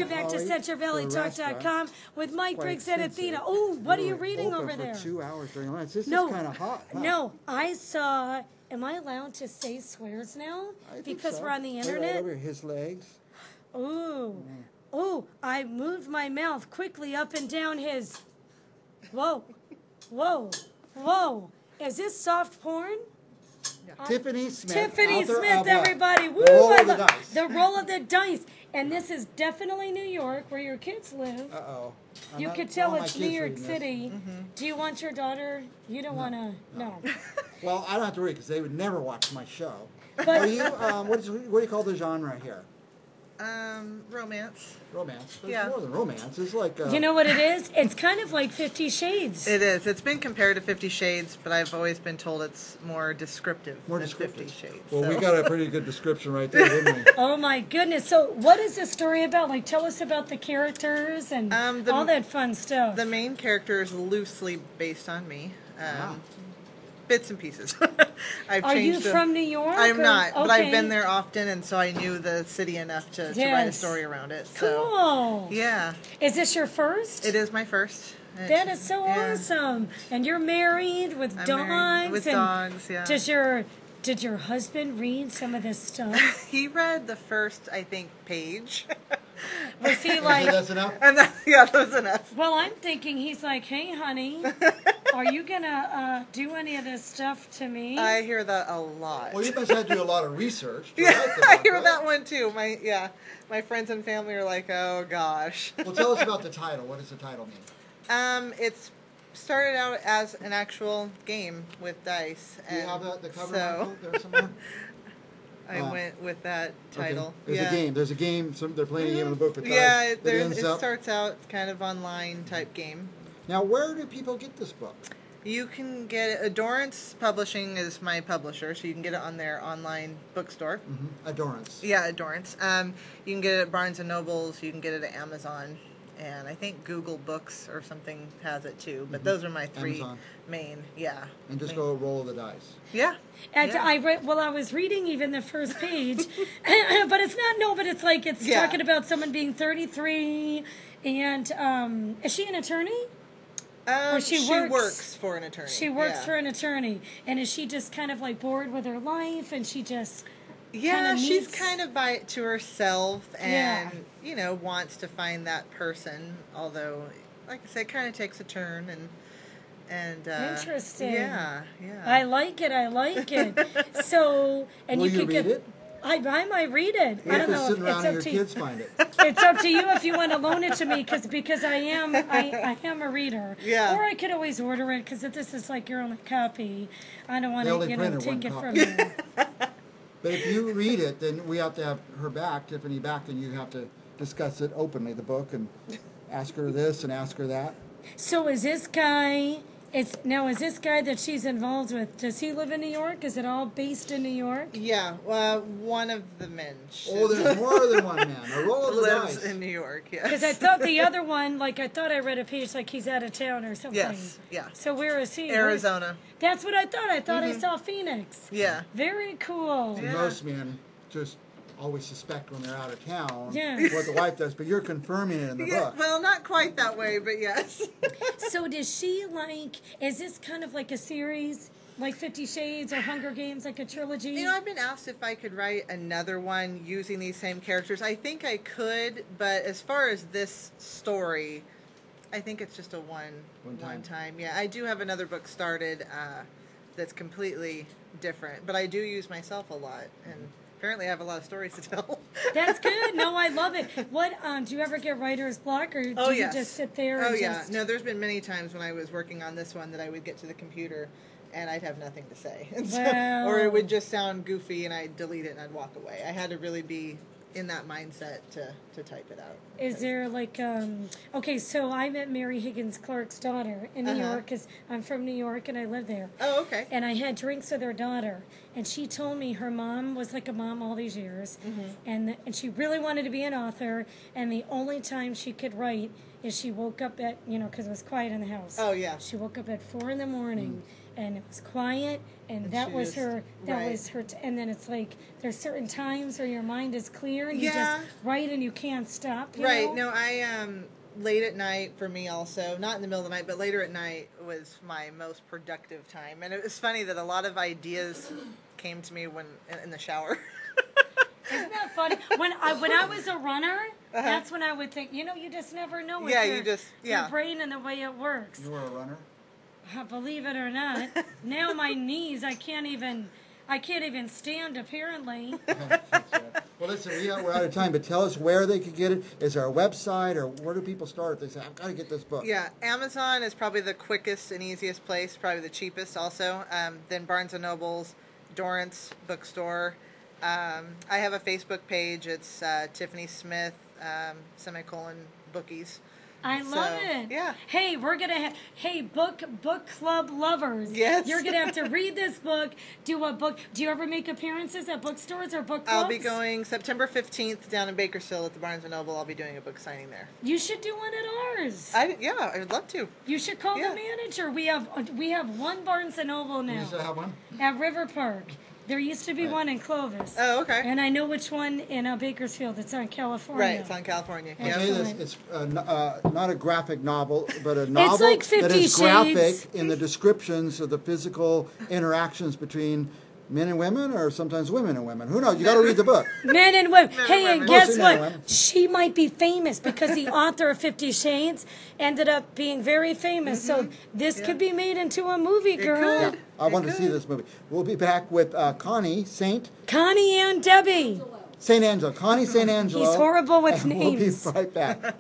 Welcome back to CentralValleyTalk.com with Mike Briggs and Athena. Oh, what are you reading over there? For 2 hours during lunch. This is kind of hot. Huh? No, I saw. Am I allowed to say swears now? Because we're on the internet. Right over his legs. Ooh, ooh! I moved my mouth quickly up and down his. Whoa, whoa, whoa! Is this soft porn? Tiffany Smith. Tiffany Smith, everybody. Woo! Roll of the dice. The roll of the dice. And this is definitely New York, where your kids live. Uh-oh. You could tell it's New York City. Do you want your daughter? You don't want to. No. Well, I don't have to read because they would never watch my show. But are you? What do you call the genre here? Romance. Romance. It's Yeah. more than romance. It's like. you know what it is? It's kind of like 50 Shades. It is. It's been compared to 50 Shades, but I've always been told it's more descriptive than 50 Shades. Well, we got a pretty good description right there, didn't we? Oh my goodness! So, what is the story about? Like, tell us about the characters and all that fun stuff. The main character is loosely based on me. Bits and pieces. Are you from New York? I'm not, but I've been there often, and so I knew the city enough to write a story around it. So, cool. Yeah. Is this your first? It is my first. That is so awesome. And you're married with dogs. Married with dogs, yeah. Did your husband read some of this stuff? He read the first, I think, page. Was he like... That's enough? Yeah, that was enough. Well, I'm thinking he's like, hey, honey, are you going to do any of this stuff to me? I hear that a lot. Well, you must have to do a lot of research. Yeah, I hear that one too. My friends and family are like, oh, gosh. Well, tell us about the title. What does the title mean? It's started out as an actual game with dice. Do you have the cover there somewhere? I went with that title. Okay. There's a game. There's a game. They're playing a game in the book with dice. Yeah, it starts out kind of online type game. Now, where do people get this book? You can get it. Adorance Publishing is my publisher, so you can get it on their online bookstore. Adorance. Yeah, Adorance. You can get it at Barnes & Nobles. You can get it at Amazon. And I think Google Books or something has it too. But those are my three main, And just go roll the dice. Yeah. And I was reading even the first page, but it's not, but it's like, it's talking about someone being 33, and is she an attorney? Or she works for an attorney. She works for an attorney. And is she just kind of like bored with her life, and she just... Yeah, she's kind of by it to herself and, wants to find that person. Although, like I said, it kind of takes a turn and interesting. Yeah. I like it. So, and Will you you read it? I might read it. I don't know. Sitting around and your kids find it. It's up to you if you want to loan it to me, because I am a reader. Yeah. Or I could always order it, because if this is like your only copy, I don't want to take it from you. But if you read it, then we have to have her back, Tiffany back, and you have to discuss it openly, the book, and ask her this and ask her that. So is this guy that she's involved with, does he live in New York? Is it all based in New York? Yeah, one of the men. Oh, there's more than one man. A roll of the lives dice. in New York, yes. Because I thought the other one, I thought I read a page like he's out of town or something. Yes, yeah. So where is he? Arizona. That's what I thought. I thought I saw Phoenix. Yeah. Very cool. Yeah. Most men just always suspect when they're out of town what the wife does, but you're confirming it in the book. Well, not quite that way, but yes. So does she is this kind of like a series, like 50 Shades or Hunger Games, like a trilogy? I've been asked if I could write another one using these same characters. I think I could, but as far as this story, I think it's just a one time. Yeah, I do have another book started that's completely different, but I do use myself a lot, and apparently I have a lot of stories to tell. That's good. No, I love it. What do you ever get writer's block, or do you just sit there? No, there's been many times when I was working on this one that I would get to the computer and I'd have nothing to say, or it would just sound goofy and I'd delete it and I'd walk away. I had to really be in that mindset to type it out. Is there okay, so I met Mary Higgins Clark's daughter in New York, because I'm from New York and I live there. Oh, okay. And I had drinks with her daughter, and she told me her mom was like a mom all these years, and she really wanted to be an author, and the only time she could write is she woke up at, because it was quiet in the house. Oh, yeah. She woke up at 4 in the morning, and it was quiet, and that was her. That was her. And then it's like there's certain times where your mind is clear, and you just write, and you can't stop. You know? No, I late at night for me also, not in the middle of the night, but later at night was my most productive time. And it was funny that a lot of ideas came to me when in the shower. Isn't that funny? When I was a runner, that's when I would think, you just never know with your brain and the way it works. You were a runner? Believe it or not. Now my knees, I can't even stand, apparently. Well, listen, we're out of time, but tell us where they could get it. Is there a website, or where do people start if they say, I've got to get this book? Yeah, Amazon is probably the quickest and easiest place, probably the cheapest also. Then Barnes & Noble's, Dorrance Bookstore. I have a Facebook page. It's Tiffany Smith, _bookies. I love it. Yeah. Hey, we're gonna book club lovers. Yes. You're gonna have to read this book. Do a book. Do you ever make appearances at bookstores or book clubs? I'll be going September 15th down in Bakersfield at the Barnes & Noble. I'll be doing a book signing there. You should do one at ours. I would love to. You should call the manager. We have one Barnes & Noble now. You still have one? At River Park. There used to be one in Clovis. Oh, okay. And I know which one in Bakersfield. It's on California. Right, it's on California. I'll tell you this, it's not a graphic novel, but a novel like 50 that is Shades. graphic in the descriptions of the physical interactions between men and women, or sometimes women and women. Who knows? You got to read the book. Men and women. Hey, and guess Mostly men and what? women. She might be famous because the author of 50 Shades ended up being very famous. So this could be made into a movie, girl. Yeah, I want to see this movie. We'll be back with Connie and Debbie. St. Angelo. Connie St. Angelo. He's horrible with and names. We'll be right back.